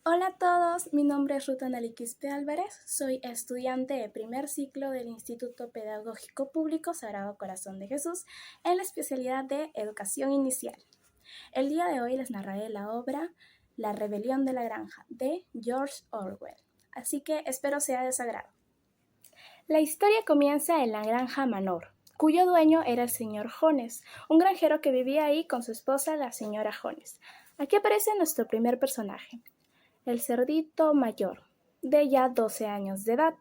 Hola a todos, mi nombre es Ruth Analí Quispe Álvarez, soy estudiante de primer ciclo del Instituto Pedagógico Público Sagrado Corazón de Jesús en la especialidad de Educación Inicial. El día de hoy les narraré la obra La rebelión de la granja de George Orwell, así que espero sea de su agrado. La historia comienza en la granja Manor, cuyo dueño era el señor Jones, un granjero que vivía ahí con su esposa, la señora Jones. Aquí aparece nuestro primer personaje, el cerdito mayor, de ya 12 años de edad.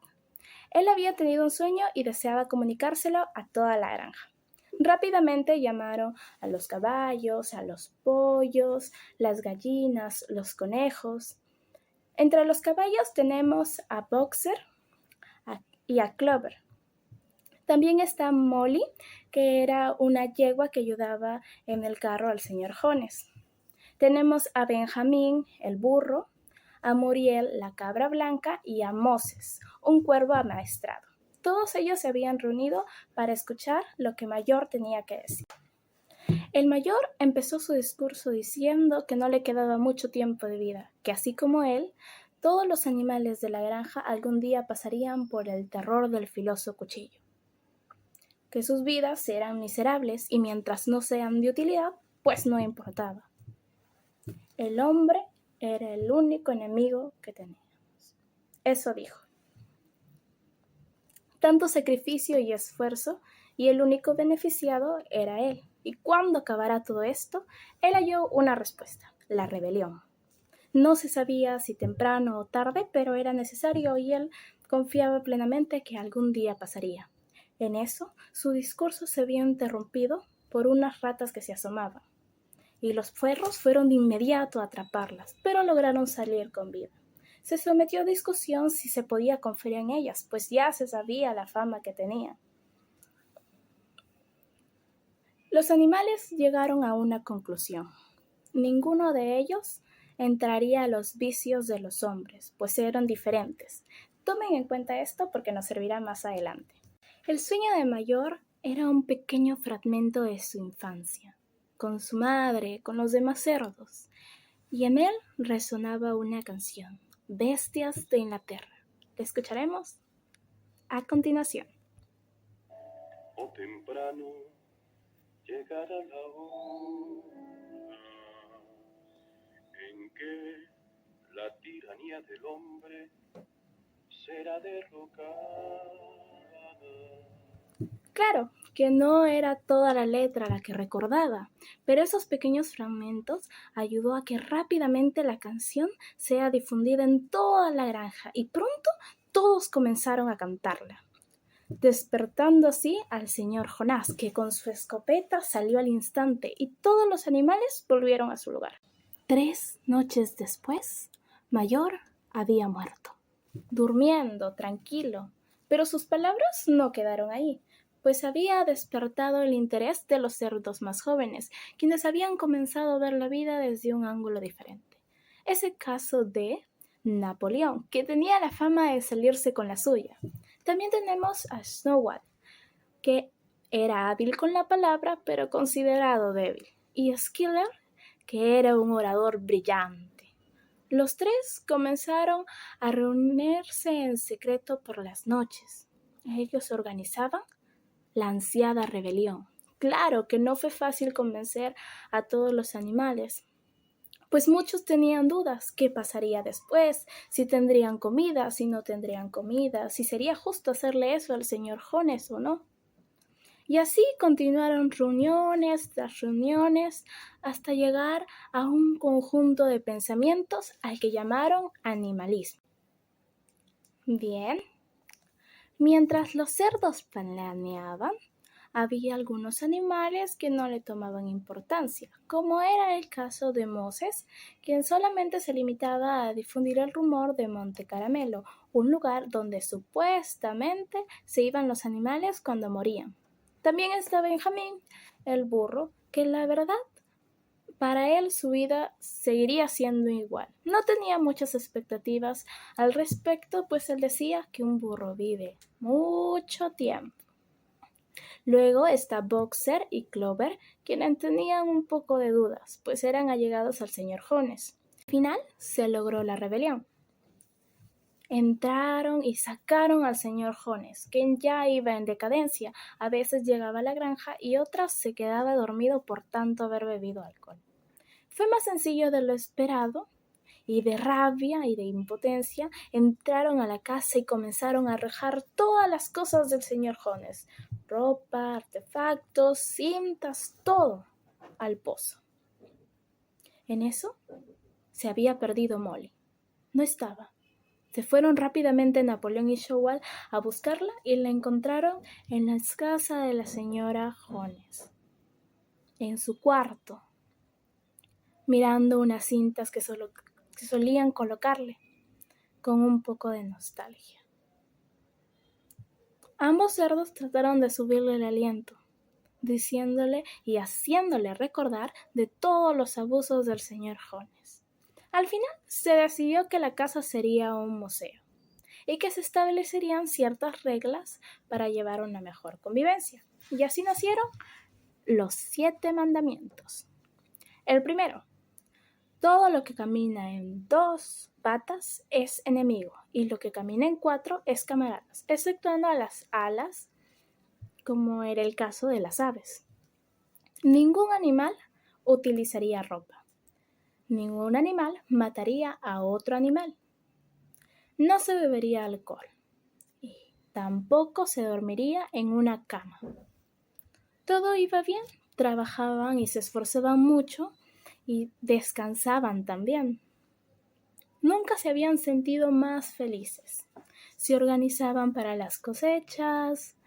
Él había tenido un sueño y deseaba comunicárselo a toda la granja. Rápidamente llamaron a los caballos, a los pollos, las gallinas, los conejos. Entre los caballos tenemos a Boxer y a Clover. También está Molly, que era una yegua que ayudaba en el carro al señor Jones. Tenemos a Benjamín, el burro, a Muriel, la cabra blanca, y a Moses, un cuervo amaestrado. Todos ellos se habían reunido para escuchar lo que Mayor tenía que decir. El Mayor empezó su discurso diciendo que no le quedaba mucho tiempo de vida, que así como él, todos los animales de la granja algún día pasarían por el terror del filoso cuchillo, que sus vidas eran miserables y mientras no sean de utilidad, pues no importaba. El hombre era el único enemigo que teníamos. Eso dijo. Tanto sacrificio y esfuerzo, y el único beneficiado era él. ¿Y cuándo acabará todo esto? Él halló una respuesta: la rebelión. No se sabía si temprano o tarde, pero era necesario y él confiaba plenamente que algún día pasaría. En eso, su discurso se vio interrumpido por unas ratas que se asomaban, y los perros fueron de inmediato a atraparlas, pero lograron salir con vida. Se sometió a discusión si se podía confiar en ellas, pues ya se sabía la fama que tenían. Los animales llegaron a una conclusión. Ninguno de ellos entraría a los vicios de los hombres, pues eran diferentes. Tomen en cuenta esto porque nos servirá más adelante. El sueño de Mayor era un pequeño fragmento de su infancia, con su madre, con los demás cerdos, y en él resonaba una canción, Bestias de Inglaterra. ¿La escucharemos a continuación? O temprano llegará la hora en que la tiranía del hombre será derrocada. Claro que no era toda la letra la que recordaba, pero esos pequeños fragmentos ayudó a que rápidamente la canción sea difundida en toda la granja y pronto todos comenzaron a cantarla, despertando así al señor Jonás, que con su escopeta salió al instante y todos los animales volvieron a su lugar. 3 noches después, Mayor había muerto, durmiendo tranquilo, pero sus palabras no quedaron ahí, pues había despertado el interés de los cerdos más jóvenes, quienes habían comenzado a ver la vida desde un ángulo diferente. Es el caso de Napoleón, que tenía la fama de salirse con la suya. También tenemos a Snowball, que era hábil con la palabra, pero considerado débil, y Skiller, que era un orador brillante. Los tres comenzaron a reunirse en secreto por las noches. Ellos organizaban la ansiada rebelión. Claro que no fue fácil convencer a todos los animales, pues muchos tenían dudas: ¿qué pasaría después? ¿Si tendrían comida? ¿Si no tendrían comida? ¿Si sería justo hacerle eso al señor Jones o no? Y así continuaron reuniones tras reuniones hasta llegar a un conjunto de pensamientos al que llamaron animalismo. Bien, mientras los cerdos planeaban, había algunos animales que no le tomaban importancia, como era el caso de Moses, quien solamente se limitaba a difundir el rumor de Monte Caramelo, un lugar donde supuestamente se iban los animales cuando morían. También está Benjamín, el burro, que la verdad, para él su vida seguiría siendo igual. No tenía muchas expectativas al respecto, pues él decía que un burro vive mucho tiempo. Luego está Boxer y Clover, quienes tenían un poco de dudas, pues eran allegados al señor Jones. Al final se logró la rebelión. Entraron y sacaron al señor Jones, quien ya iba en decadencia. A veces llegaba a la granja y otras se quedaba dormido por tanto haber bebido alcohol. Fue más sencillo de lo esperado, y de rabia y de impotencia entraron a la casa y comenzaron a arrojar todas las cosas del señor Jones, ropa, artefactos, cintas, todo, al pozo. En eso se había perdido Molly. No estaba. Se fueron rápidamente Napoleón y Showell a buscarla y la encontraron en la casa de la señora Jones, en su cuarto, mirando unas cintas que solían colocarle, con un poco de nostalgia. Ambos cerdos trataron de subirle el aliento, diciéndole y haciéndole recordar de todos los abusos del señor Jones. Al final se decidió que la casa sería un museo y que se establecerían ciertas reglas para llevar una mejor convivencia. Y así nacieron los 7 mandamientos. El primero: todo lo que camina en 2 patas es enemigo, y lo que camina en 4 es camaradas, exceptuando a las alas, como era el caso de las aves. Ningún animal utilizaría ropa. Ningún animal mataría a otro animal. No se bebería alcohol. Y tampoco se dormiría en una cama. Todo iba bien. Trabajaban y se esforzaban mucho y descansaban también. Nunca se habían sentido más felices. Se organizaban para las cosechas,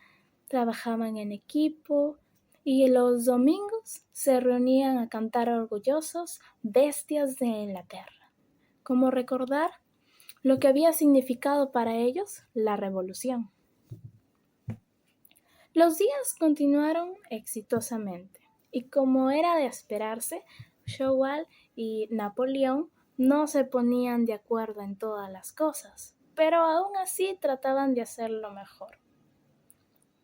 trabajaban en equipo y los domingos se reunían a cantar orgullosos Bestias de Inglaterra, como recordar lo que había significado para ellos la revolución. Los días continuaron exitosamente y, como era de esperarse, Showell y Napoleón no se ponían de acuerdo en todas las cosas, pero aún así trataban de hacerlo mejor.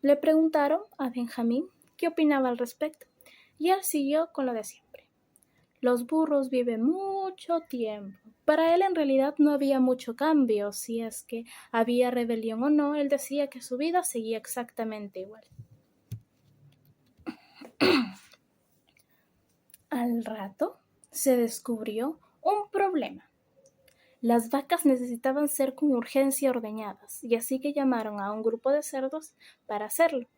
Le preguntaron a Benjamín qué opinaba al respecto, y él siguió con lo de siempre. Los burros viven mucho tiempo. Para él en realidad no había mucho cambio. Si es que había rebelión o no, él decía que su vida seguía exactamente igual. Al rato se descubrió un problema. Las vacas necesitaban ser con urgencia ordeñadas, y así que llamaron a un grupo de cerdos para hacerlo.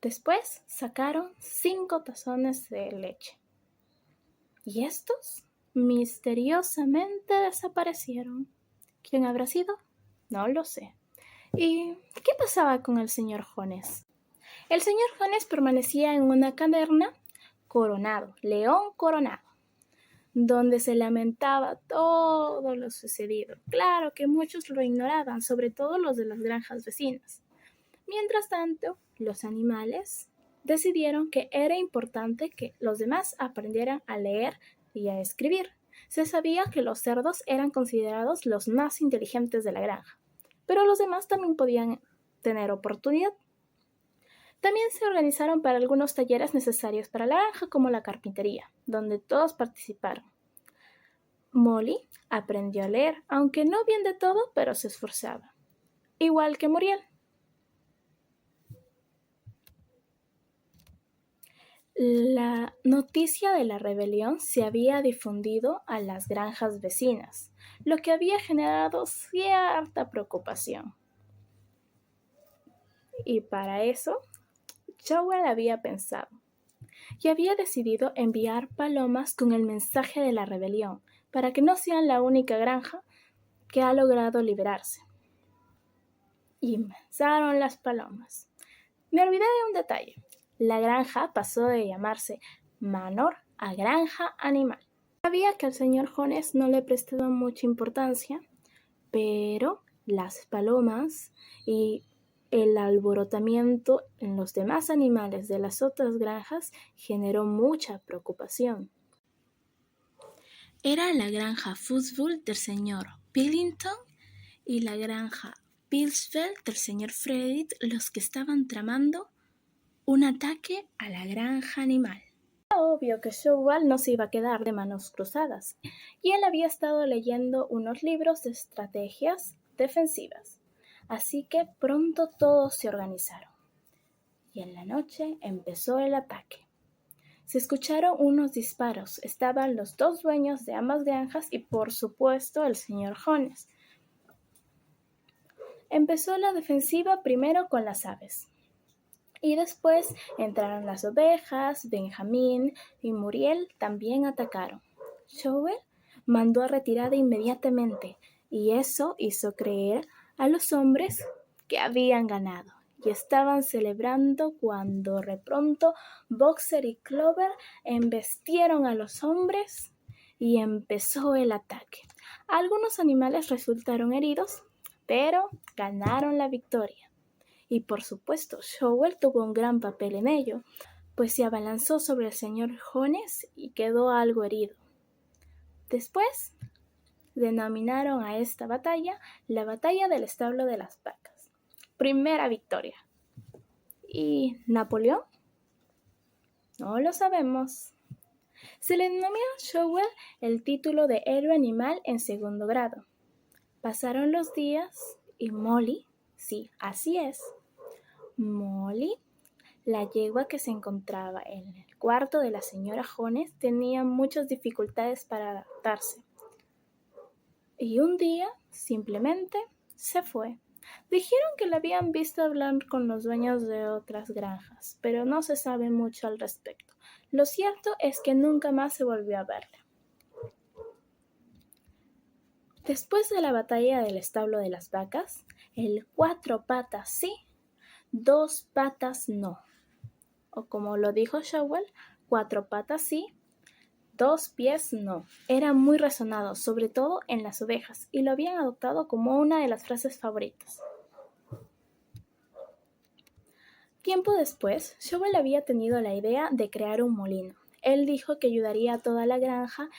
Después sacaron 5 tazones de leche. Y estos misteriosamente desaparecieron. ¿Quién habrá sido? No lo sé. ¿Y qué pasaba con el señor Jones? El señor Jones permanecía en una caverna coronado, león coronado, donde se lamentaba todo lo sucedido. Claro que muchos lo ignoraban, sobre todo los de las granjas vecinas. Mientras tanto, los animales decidieron que era importante que los demás aprendieran a leer y a escribir. Se sabía que los cerdos eran considerados los más inteligentes de la granja, pero los demás también podían tener oportunidad. También se organizaron para algunos talleres necesarios para la granja, como la carpintería, donde todos participaron. Molly aprendió a leer, aunque no bien de todo, pero se esforzaba. Igual que Muriel. La noticia de la rebelión se había difundido a las granjas vecinas, lo que había generado cierta preocupación. Y para eso, Showell había pensado y había decidido enviar palomas con el mensaje de la rebelión, para que no sean la única granja que ha logrado liberarse. Y mensaron las palomas. Me olvidé de un detalle. La granja pasó de llamarse Manor a Granja Animal. Sabía que al señor Jones no le prestaba mucha importancia, pero las palomas y el alborotamiento en los demás animales de las otras granjas generó mucha preocupación. Era la granja Fuzzbull del señor Pillington y la granja Pillsfeld del señor Freddy los que estaban tramando un ataque a la granja animal. Obvio que Showell no se iba a quedar de manos cruzadas, y él había estado leyendo unos libros de estrategias defensivas. Así que pronto todos se organizaron, y en la noche empezó el ataque. Se escucharon unos disparos. Estaban los dos dueños de ambas granjas y, por supuesto, el señor Jones. Empezó la defensiva primero con las aves. Y después entraron las ovejas, Benjamín y Muriel también atacaron. Showell mandó a retirada inmediatamente, y eso hizo creer a los hombres que habían ganado. Y estaban celebrando cuando de pronto Boxer y Clover embestieron a los hombres y empezó el ataque. Algunos animales resultaron heridos, pero ganaron la victoria. Y por supuesto, Showell tuvo un gran papel en ello, pues se abalanzó sobre el señor Jones y quedó algo herido. Después denominaron a esta batalla la batalla del establo de las vacas. Primera victoria. ¿Y Napoleón? No lo sabemos. Se le denominó a Showell el título de héroe animal en segundo grado. Pasaron los días y Molly, sí, así es, Molly, la yegua que se encontraba en el cuarto de la señora Jones, tenía muchas dificultades para adaptarse. Y un día, simplemente, se fue. Dijeron que la habían visto hablar con los dueños de otras granjas, pero no se sabe mucho al respecto. Lo cierto es que nunca más se volvió a verla. Después de la batalla del establo de las vacas, el 4 patas sí, 2 patas no. O como lo dijo Showell, 4 patas sí, 2 pies no. Era muy resonado, sobre todo en las ovejas, y lo habían adoptado como una de las frases favoritas. Tiempo después, Showell había tenido la idea de crear un molino. Él dijo que ayudaría a toda la granja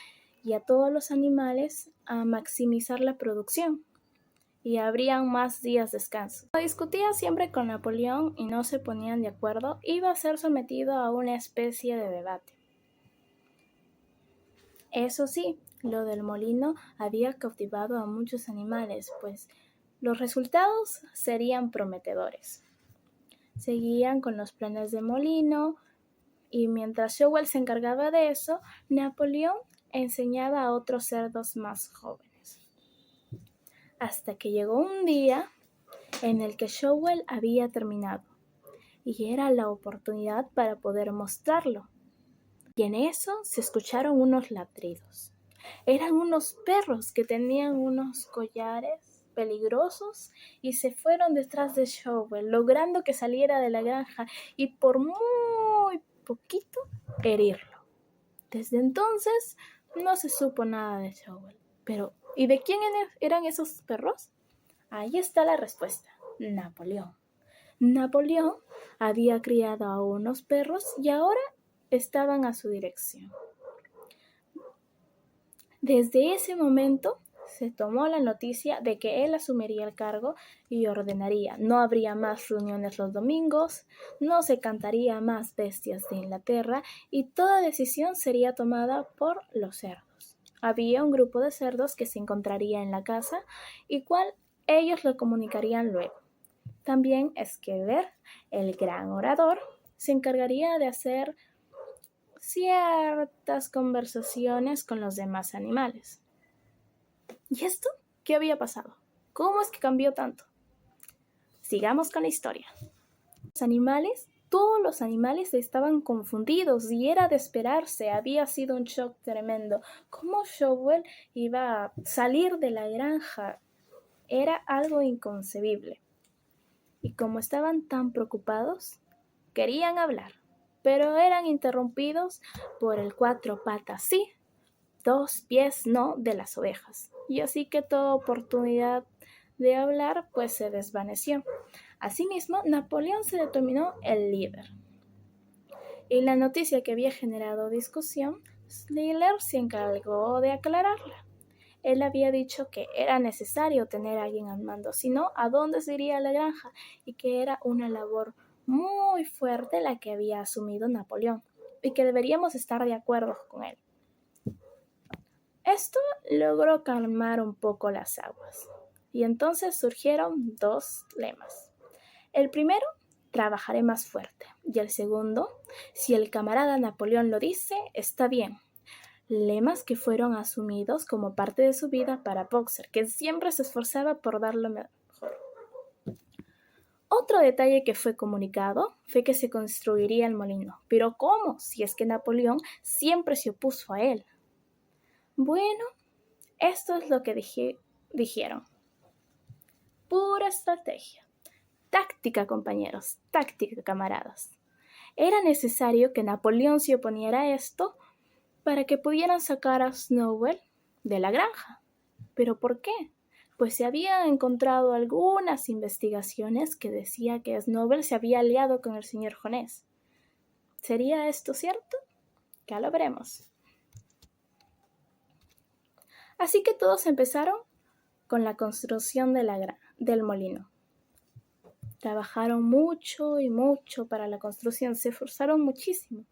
y a todos los animales a maximizar la producción, y habrían más días de descanso. Cuando discutía siempre con Napoleón y no se ponían de acuerdo, iba a ser sometido a una especie de debate. Eso sí, lo del molino había cautivado a muchos animales, pues los resultados serían prometedores. Seguían con los planes de molino, y mientras Showell se encargaba de eso, Napoleón enseñaba a otros cerdos más jóvenes. Hasta que llegó un día en el que Showell había terminado, y era la oportunidad para poder mostrarlo. Y en eso se escucharon unos ladridos. Eran unos perros que tenían unos collares peligrosos y se fueron detrás de Showell, logrando que saliera de la granja y por muy poquito herirlo. Desde entonces no se supo nada de Showell. Pero, ¿y de quién eran esos perros? Ahí está la respuesta: Napoleón. Napoleón había criado a unos perros y ahora estaban a su dirección. Desde ese momento se tomó la noticia de que él asumiría el cargo y ordenaría. No habría más reuniones los domingos, no se cantaría más bestias de Inglaterra y toda decisión sería tomada por los cerdos. Había un grupo de cerdos que se encontraría en la casa y cual ellos lo comunicarían luego. También Schuyler, el gran orador, se encargaría de hacer ciertas conversaciones con los demás animales. ¿Y esto qué había pasado? ¿Cómo es que cambió tanto? Sigamos con la historia. Todos los animales estaban confundidos y era de esperarse. Había sido un shock tremendo. ¿Cómo Showell iba a salir de la granja? Era algo inconcebible. Y como estaban tan preocupados, querían hablar, pero eran interrumpidos por el 4 patas sí, 2 pies no de las ovejas. Y así que toda oportunidad de hablar pues se desvaneció. Asimismo, Napoleón se determinó el líder. Y la noticia que había generado discusión, Schuyler se encargó de aclararla. Él había dicho que era necesario tener a alguien al mando, si no, ¿a dónde se iría la granja? Y que era una labor muy fuerte la que había asumido Napoleón. y que deberíamos estar de acuerdo con él. Esto logró calmar un poco las aguas, y entonces surgieron dos lemas. El primero, trabajaré más fuerte, y el segundo, si el camarada Napoleón lo dice, está bien. Lemas que fueron asumidos como parte de su vida para Boxer, que siempre se esforzaba por dar lo mejor. Otro detalle que fue comunicado fue que se construiría el molino. ¿Pero cómo? Si es que Napoleón siempre se opuso a él. Bueno, esto es lo que dijeron. Pura estrategia. Táctica, compañeros. Táctica, camaradas. Era necesario que Napoleón se oponiera a esto para que pudieran sacar a Snowball de la granja. ¿Pero por qué? Pues se habían encontrado algunas investigaciones que decía que Snowball se había aliado con el señor Jonés. ¿Sería esto cierto? Ya lo veremos. Así que todos empezaron con la construcción del molino. Trabajaron mucho y mucho para la construcción, se esforzaron muchísimo.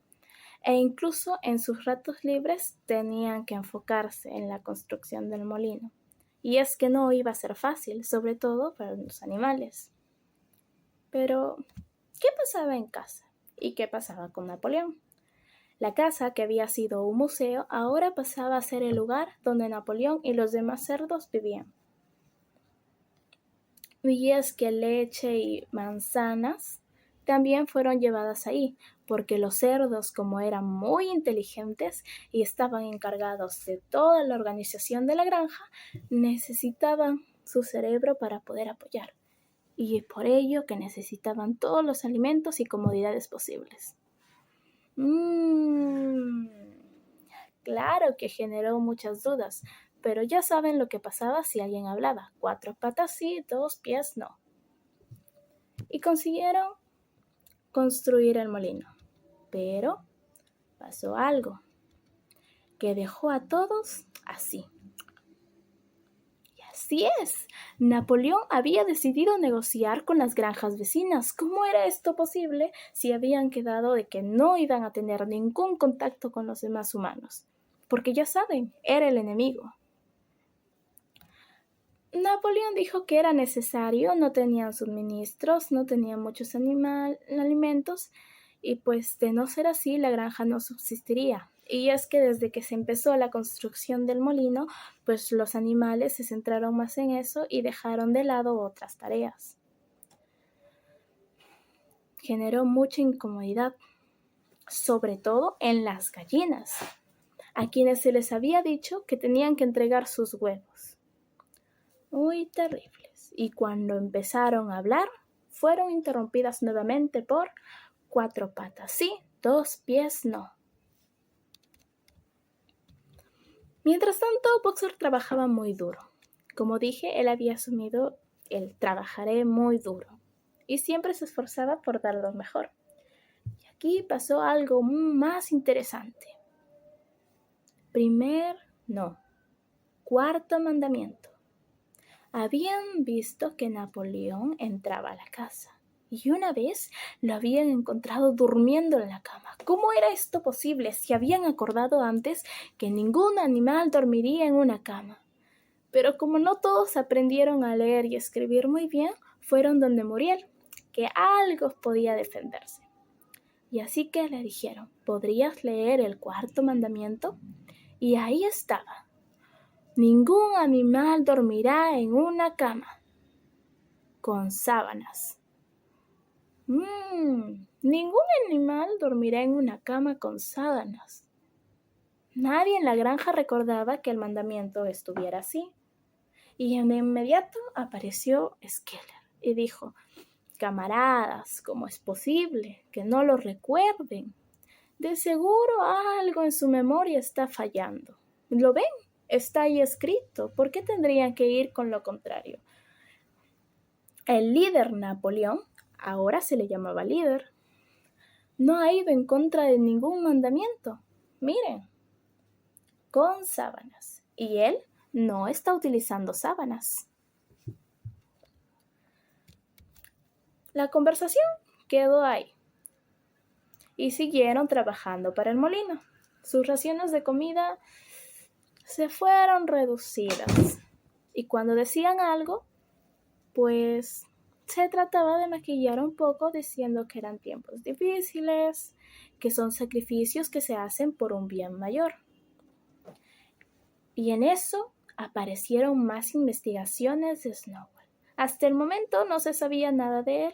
E incluso en sus ratos libres tenían que enfocarse en la construcción del molino. Y es que no iba a ser fácil, sobre todo para los animales. Pero, ¿qué pasaba en casa? ¿Y qué pasaba con Napoleón? La casa, que había sido un museo, ahora pasaba a ser el lugar donde Napoleón y los demás cerdos vivían. Y es que leche y manzanas también fueron llevadas ahí, porque los cerdos, como eran muy inteligentes y estaban encargados de toda la organización de la granja, necesitaban su cerebro para poder apoyar, y por ello que necesitaban todos los alimentos y comodidades posibles. Claro que generó muchas dudas, pero ya saben lo que pasaba si alguien hablaba. 4 patas sí, 2 pies no. Y consiguieron construir el molino. Pero pasó algo que dejó a todos así. Y así es. Napoleón había decidido negociar con las granjas vecinas. ¿Cómo era esto posible si habían quedado de que no iban a tener ningún contacto con los demás humanos? Porque ya saben, era el enemigo. Napoleón dijo que era necesario, no tenían suministros, no tenían muchos alimentos, y pues de no ser así la granja no subsistiría. Y es que desde que se empezó la construcción del molino, pues los animales se centraron más en eso y dejaron de lado otras tareas. Generó mucha incomodidad, sobre todo en las gallinas, a quienes se les había dicho que tenían que entregar sus huevos. Muy terribles. Y cuando empezaron a hablar, fueron interrumpidas nuevamente por 4 patas sí, 2 pies no. Mientras tanto, Boxer trabajaba muy duro. Como dije, él había asumido el trabajaré muy duro y siempre se esforzaba por dar lo mejor. Y aquí pasó algo más interesante. Cuarto mandamiento. Habían visto que Napoleón entraba a la casa y una vez lo habían encontrado durmiendo en la cama. ¿Cómo era esto posible si habían acordado antes que ningún animal dormiría en una cama? Pero como no todos aprendieron a leer y escribir muy bien, fueron donde Muriel, que algo podía defenderse. Y así que le dijeron, ¿podrías leer el 4º mandamiento? Y ahí estaba. Ningún animal dormirá en una cama con sábanas. Ningún animal dormirá en una cama con sábanas. Nadie en la granja recordaba que el mandamiento estuviera así. Y de inmediato apareció Skeller y dijo, camaradas, ¿cómo es posible que no lo recuerden? De seguro algo en su memoria está fallando. ¿Lo ven? Está ahí escrito. ¿Por qué tendrían que ir con lo contrario? El líder Napoleón, ahora se le llamaba líder, no ha ido en contra de ningún mandamiento. Miren, con sábanas. Y él no está utilizando sábanas. La conversación quedó ahí. y siguieron trabajando para el molino. Sus raciones de comida se fueron reducidas y cuando decían algo, pues se trataba de maquillar un poco diciendo que eran tiempos difíciles, que son sacrificios que se hacen por un bien mayor. Y en eso aparecieron más investigaciones de Snowball. Hasta el momento no se sabía nada de él.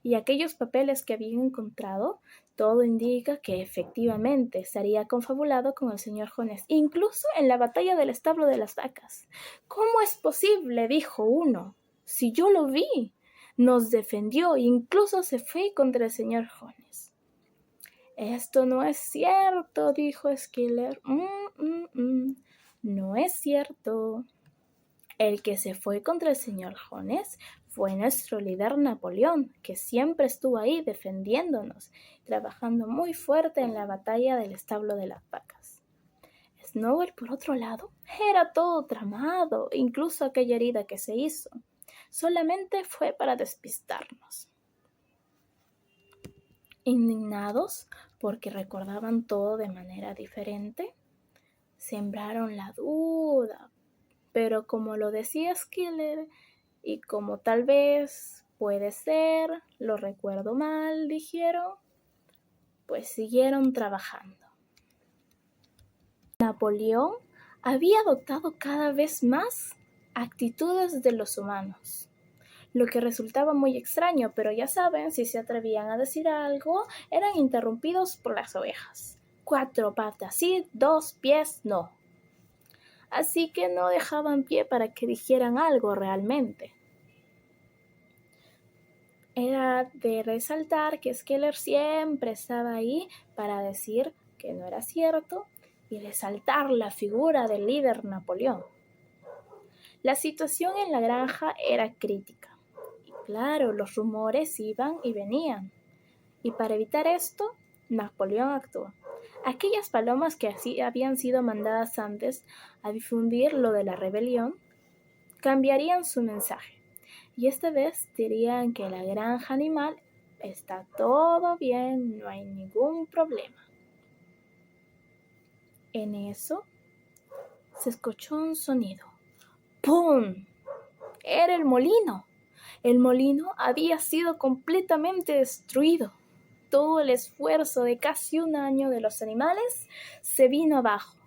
Y aquellos papeles que habían encontrado, todo indica que efectivamente estaría confabulado con el señor Jones, incluso en la batalla del establo de las vacas. ¿Cómo es posible?, dijo uno. Si yo lo vi, nos defendió, incluso se fue contra el señor Jones. Esto no es cierto, dijo Skiller. No es cierto. El que se fue contra el señor Jones fue nuestro líder Napoleón, que siempre estuvo ahí defendiéndonos, trabajando muy fuerte en la batalla del establo de las vacas. Snowball, por otro lado, era todo tramado, incluso aquella herida que se hizo. Solamente fue para despistarnos. Indignados, porque recordaban todo de manera diferente, sembraron la duda. Pero como lo decía Skiller, y como tal vez puede ser, lo recuerdo mal, dijeron, pues siguieron trabajando. Napoleón había adoptado cada vez más actitudes de los humanos, lo que resultaba muy extraño, pero ya saben, si se atrevían a decir algo, eran interrumpidos por las ovejas. 4 patas sí, 2 pies no. Así que no dejaban pie para que dijeran algo realmente. Era de resaltar que Skiller siempre estaba ahí para decir que no era cierto y resaltar la figura del líder Napoleón. La situación en la granja era crítica. Y claro, los rumores iban y venían. Y para evitar esto, Napoleón actuó. Aquellas palomas que así habían sido mandadas antes a difundir lo de la rebelión, cambiarían su mensaje. Y esta vez dirían que la granja animal está todo bien, no hay ningún problema. En eso se escuchó un sonido. ¡Pum! Era el molino. El molino había sido completamente destruido. Todo el esfuerzo de casi un año de los animales se vino abajo.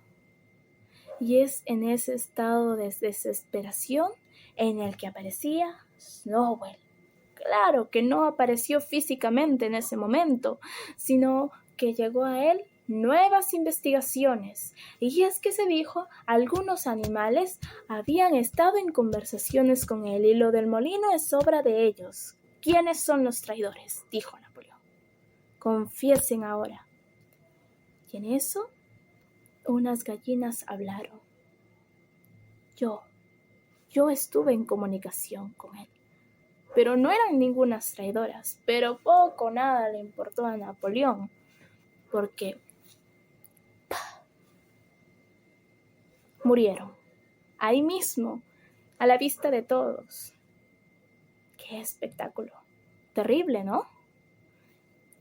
Y es en ese estado de desesperación en el que aparecía Snowball. Claro que no apareció físicamente en ese momento, sino que llegó a él nuevas investigaciones. Y es que se dijo, algunos animales habían estado en conversaciones con él y lo del molino es obra de ellos. ¿Quiénes son los traidores?, dijo Napoleón. Confiesen ahora. Y en eso, unas gallinas hablaron. Yo estuve en comunicación con él. Pero no eran ningunas traidoras, pero poco o nada le importó a Napoleón, porque murieron, ahí mismo, a la vista de todos. ¡Qué espectáculo! Terrible, ¿no?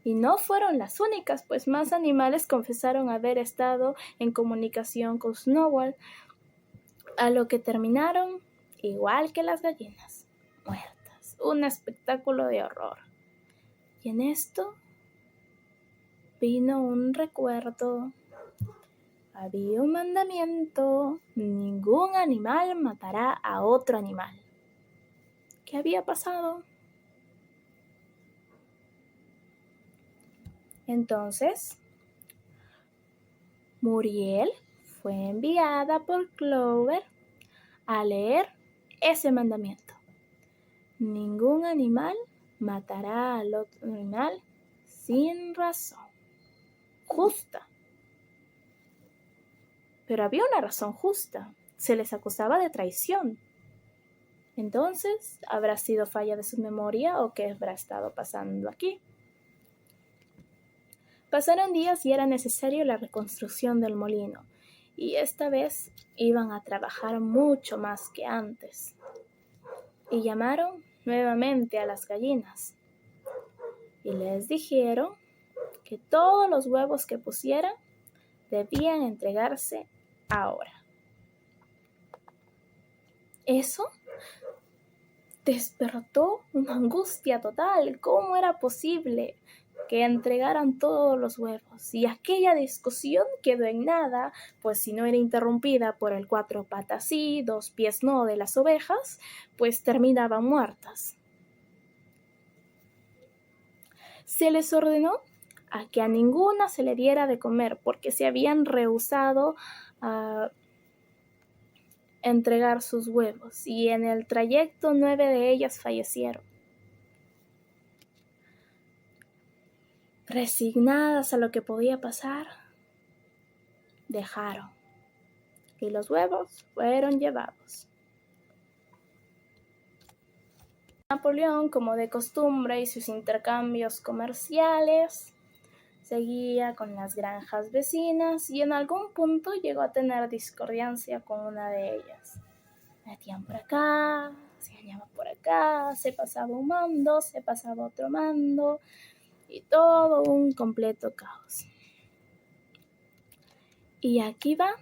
Y no fueron las únicas, pues más animales confesaron haber estado en comunicación con Snowball, a lo que terminaron igual que las gallinas, muertas. Un espectáculo de horror. Y en esto vino un recuerdo. Había un mandamiento: ningún animal matará a otro animal. ¿Qué había pasado? Entonces, Muriel fue enviada por Clover a leer ese mandamiento. Ningún animal matará al otro animal sin razón justa. Pero había una razón justa. Se les acusaba de traición. Entonces, ¿habrá sido falla de su memoria o qué habrá estado pasando aquí? Pasaron días y era necesario la reconstrucción del molino, y esta vez iban a trabajar mucho más que antes. Y llamaron nuevamente a las gallinas y les dijeron que todos los huevos que pusieran debían entregarse ahora. Eso despertó una angustia total. ¿Cómo era posible que entregaran todos los huevos? Y aquella discusión quedó en nada, pues si no era interrumpida por el 4 patas sí, 2 pies no de las ovejas, pues terminaban muertas. Se les ordenó a que a ninguna se le diera de comer porque se habían rehusado a entregar sus huevos, y en el trayecto 9 de ellas fallecieron. Resignadas a lo que podía pasar, dejaron, y los huevos fueron llevados. Napoleón, como de costumbre, y sus intercambios comerciales, seguía con las granjas vecinas y en algún punto llegó a tener discordancia con una de ellas. Metían por acá, se hallaban por acá, se pasaba un mando, se pasaba otro mando y todo un completo caos. Y aquí va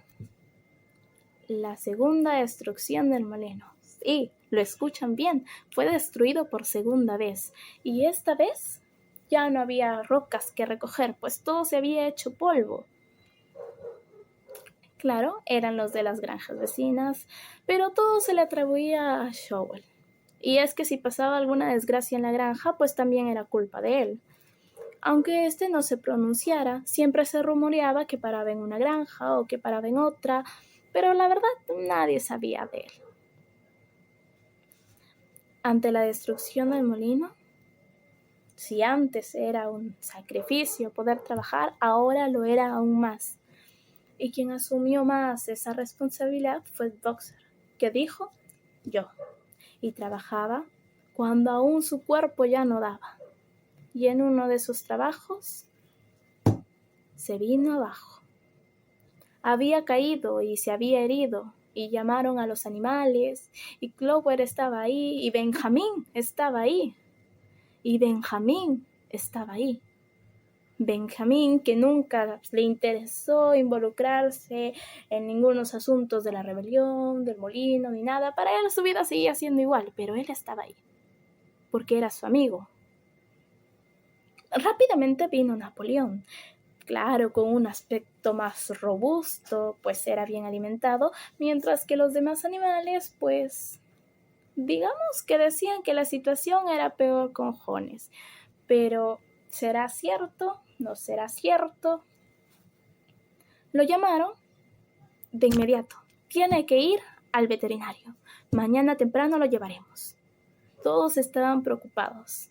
la segunda destrucción del molino. Sí, lo escuchan bien, fue destruido por segunda vez y esta vez ya no había rocas que recoger, pues todo se había hecho polvo. Claro, eran los de las granjas vecinas, pero todo se le atribuía a Showell. Y es que si pasaba alguna desgracia en la granja, pues también era culpa de él. Aunque este no se pronunciara, siempre se rumoreaba que paraba en una granja o que paraba en otra, pero la verdad nadie sabía de él. Ante la destrucción del molino, si antes era un sacrificio poder trabajar, ahora lo era aún más. Y quien asumió más esa responsabilidad fue Boxer, que dijo, yo, y trabajaba cuando aún su cuerpo ya no daba. Y en uno de sus trabajos se vino abajo. Había caído y se había herido, y llamaron a los animales, y Clover estaba ahí, y Benjamín estaba ahí, y Benjamín estaba ahí. Benjamín, que nunca le interesó involucrarse en ningunos asuntos de la rebelión, del molino, ni nada. Para él su vida seguía siendo igual, pero él estaba ahí, porque era su amigo. Rápidamente vino Napoleón, claro, con un aspecto más robusto, pues era bien alimentado, mientras que los demás animales, pues, digamos que decían que la situación era peor con Jones. Pero, ¿será cierto? ¿No será cierto? Lo llamaron de inmediato. Tiene que ir al veterinario. Mañana temprano lo llevaremos. Todos estaban preocupados.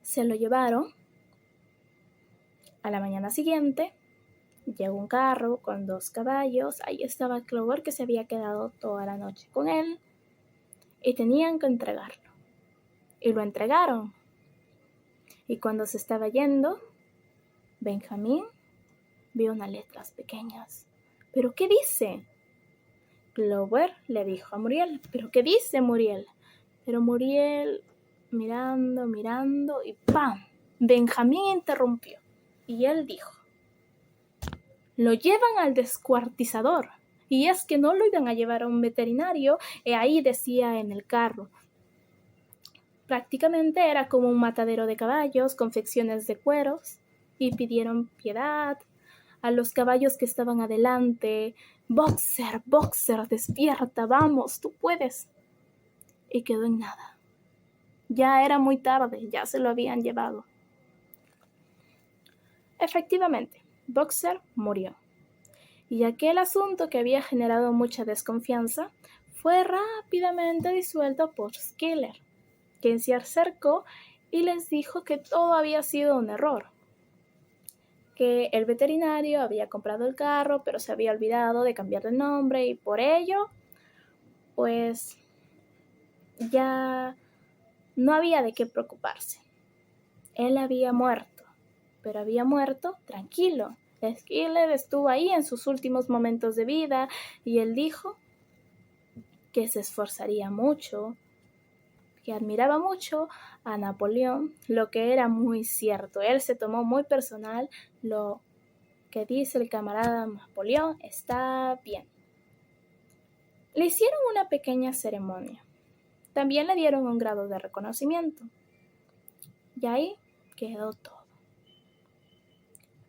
Se lo llevaron. A la mañana siguiente llegó un carro con 2 caballos. Ahí estaba Clover, que se había quedado toda la noche con él. Y tenían que entregarlo. Y lo entregaron. Y cuando se estaba yendo, Benjamín vio unas letras pequeñas. ¿Pero qué dice? Clover le dijo a Muriel. ¿Pero qué dice Muriel? Pero Muriel, mirando, y ¡pam! Benjamín interrumpió. Y él dijo, lo llevan al descuartizador. Y es que no lo iban a llevar a un veterinario, ahí decía en el carro. Prácticamente era como un matadero de caballos, confecciones de cueros, y pidieron piedad a los caballos que estaban adelante. Boxer, despierta, vamos, tú puedes. Y quedó en nada. Ya era muy tarde, ya se lo habían llevado. Efectivamente, Boxer murió. Y aquel asunto que había generado mucha desconfianza fue rápidamente disuelto por Schiller, quien se acercó y les dijo que todo había sido un error, que el veterinario había comprado el carro, pero se había olvidado de cambiar el nombre y por ello, pues ya no había de qué preocuparse. Él había muerto, pero había muerto tranquilo. Schiller estuvo ahí en sus últimos momentos de vida y él dijo que se esforzaría mucho, que admiraba mucho a Napoleón, lo que era muy cierto. Él se tomó muy personal lo que dice el camarada Napoleón, está bien. Le hicieron una pequeña ceremonia. También le dieron un grado de reconocimiento. Y ahí quedó todo.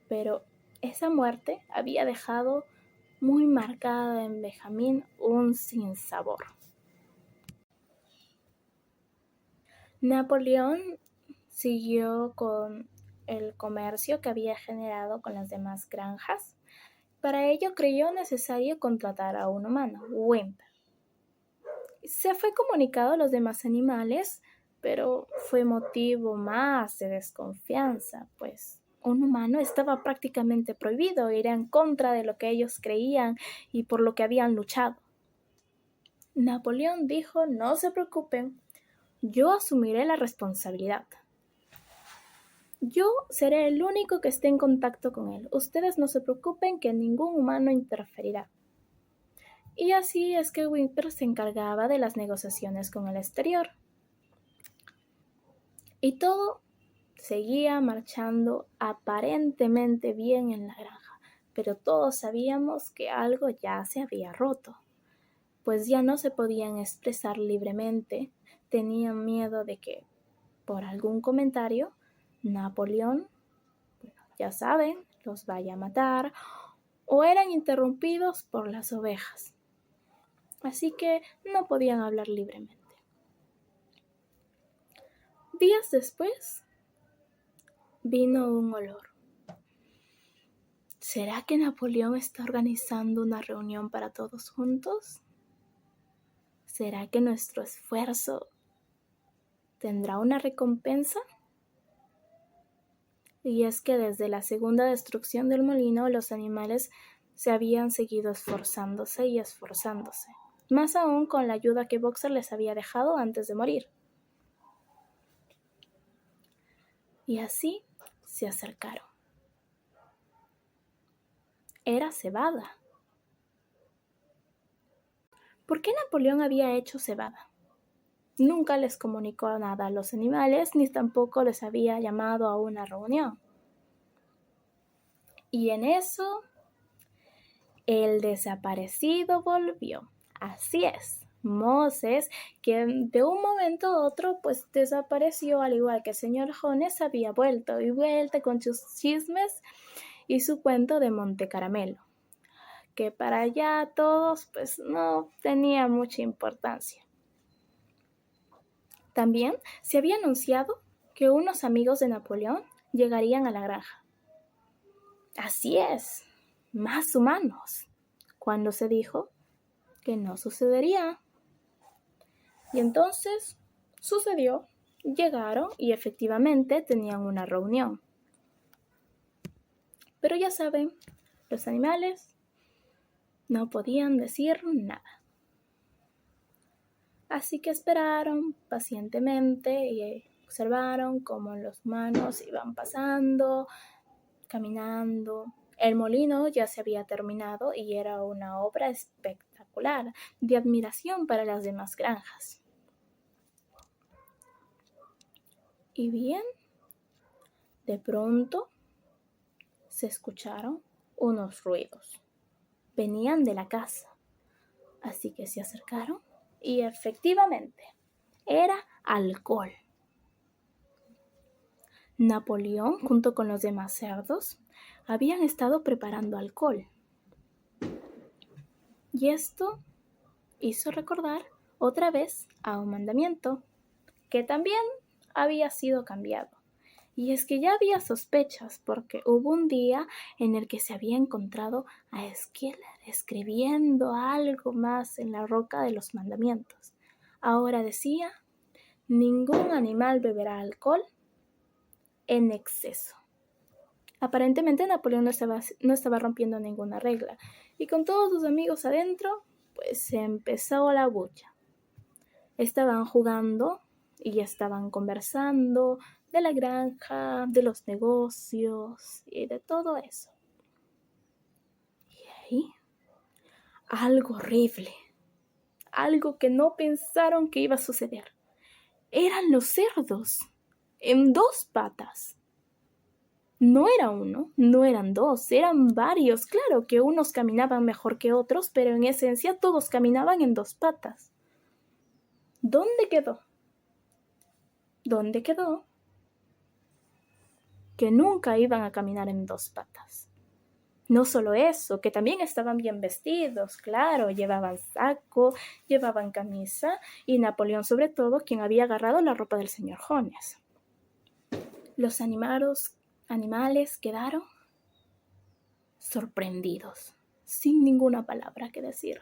Pero esa muerte había dejado muy marcada en Benjamín un sinsabor. Napoleón siguió con el comercio que había generado con las demás granjas. Para ello creyó necesario contratar a un humano, Wimper. Se fue comunicado a los demás animales, pero fue motivo más de desconfianza, pues un humano estaba prácticamente prohibido, era en contra de lo que ellos creían y por lo que habían luchado. Napoleón dijo, no se preocupen, yo asumiré la responsabilidad. Yo seré el único que esté en contacto con él. Ustedes no se preocupen que ningún humano interferirá. Y así es que Wimper se encargaba de las negociaciones con el exterior. Y todo seguía marchando aparentemente bien en la granja, pero todos sabíamos que algo ya se había roto, pues ya no se podían expresar libremente, tenían miedo de que, por algún comentario, Napoleón, ya saben, los vaya a matar, o eran interrumpidos por las ovejas. Así que no podían hablar libremente. Días después, vino un olor. ¿Será que Napoleón está organizando una reunión para todos juntos? ¿Será que nuestro esfuerzo tendrá una recompensa? Y es que desde la segunda destrucción del molino, los animales se habían seguido esforzándose y esforzándose, más aún con la ayuda que Boxer les había dejado antes de morir. Y así se acercaron. Era cebada. ¿Por qué Napoleón había hecho cebada? Nunca les comunicó nada a los animales, ni tampoco les había llamado a una reunión. Y en eso, el desaparecido volvió. Así es, Moses, que de un momento a otro pues desapareció, al igual que el señor Jones había vuelto con sus chismes y su cuento de Monte Caramelo, que para allá todos pues no tenía mucha importancia. También se había anunciado que unos amigos de Napoleón llegarían a la granja. Así es, más humanos, cuando se dijo que no sucedería. Y entonces sucedió, llegaron y efectivamente tenían una reunión. Pero ya saben, los animales no podían decir nada. Así que esperaron pacientemente y observaron cómo los humanos iban pasando, caminando. El molino ya se había terminado y era una obra espectacular, de admiración para las demás granjas. Y bien, de pronto se escucharon unos ruidos. Venían de la casa, así que se acercaron y efectivamente era alcohol. Napoleón, junto con los demás cerdos, habían estado preparando alcohol. Y esto hizo recordar otra vez a un mandamiento que también había sido cambiado. Y es que ya había sospechas porque hubo un día en el que se había encontrado a Schiller escribiendo algo más en la roca de los mandamientos. Ahora decía, ningún animal beberá alcohol en exceso. Aparentemente Napoleón no estaba rompiendo ninguna regla y con todos sus amigos adentro, pues se empezó la bulla. Estaban jugando y estaban conversando de la granja, de los negocios y de todo eso. Y ahí, algo horrible, algo que no pensaron que iba a suceder. Eran los cerdos, en 2 patas. No era uno, no eran 2, eran varios. Claro que unos caminaban mejor que otros, pero en esencia todos caminaban en 2 patas. ¿Dónde quedó? ¿Dónde quedó? Que nunca iban a caminar en 2 patas. No solo eso, que también estaban bien vestidos, claro, llevaban saco, llevaban camisa, y Napoleón sobre todo, quien había agarrado la ropa del señor Jones. Los animales quedaron sorprendidos, sin ninguna palabra que decir.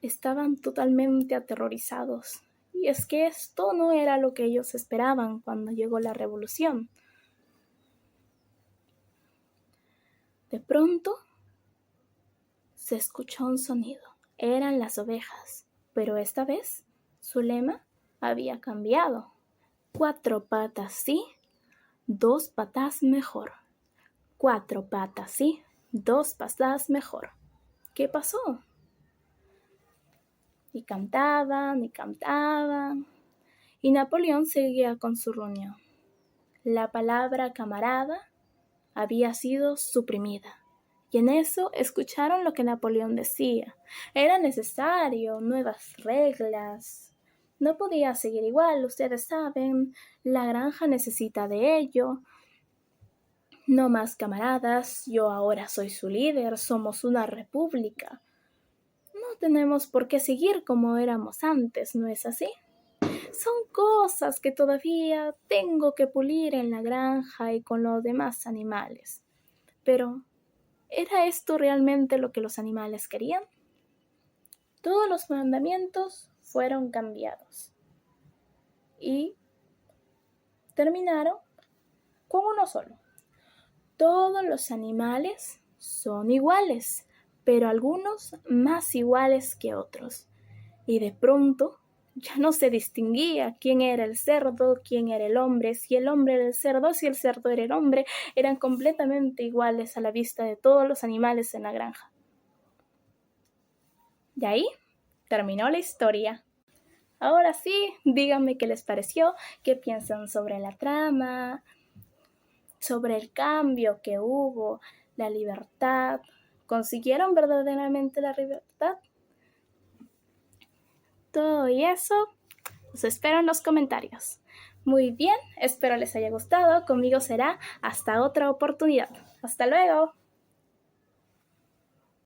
Estaban totalmente aterrorizados, y es que esto no era lo que ellos esperaban cuando llegó la revolución. De pronto se escuchó un sonido. Eran las ovejas, pero esta vez su lema había cambiado. 4 patas sí, 2 patas mejor. 4 patas sí, 2 patas mejor. ¿Qué pasó? Y cantaban, y Napoleón seguía con su reunión. La palabra camarada había sido suprimida. Y en eso escucharon lo que Napoleón decía. Era necesario nuevas reglas. No podía seguir igual, ustedes saben, la granja necesita de ello. No más camaradas, yo ahora soy su líder, somos una república. No tenemos por qué seguir como éramos antes, ¿no es así? Son cosas que todavía tengo que pulir en la granja y con los demás animales. Pero, ¿era esto realmente lo que los animales querían? Todos los mandamientos fueron cambiados y terminaron con uno solo. Todos los animales son iguales, pero algunos más iguales que otros. Y de pronto ya no se distinguía quién era el cerdo, quién era el hombre, si el hombre era el cerdo, si el cerdo era el hombre, eran completamente iguales a la vista de todos los animales en la granja. Y ahí terminó la historia. Ahora sí, díganme qué les pareció, qué piensan sobre la trama, sobre el cambio que hubo, la libertad. ¿Consiguieron verdaderamente la libertad? Todo y eso los espero en los comentarios. Muy bien, espero les haya gustado. Conmigo será hasta otra oportunidad. Hasta luego.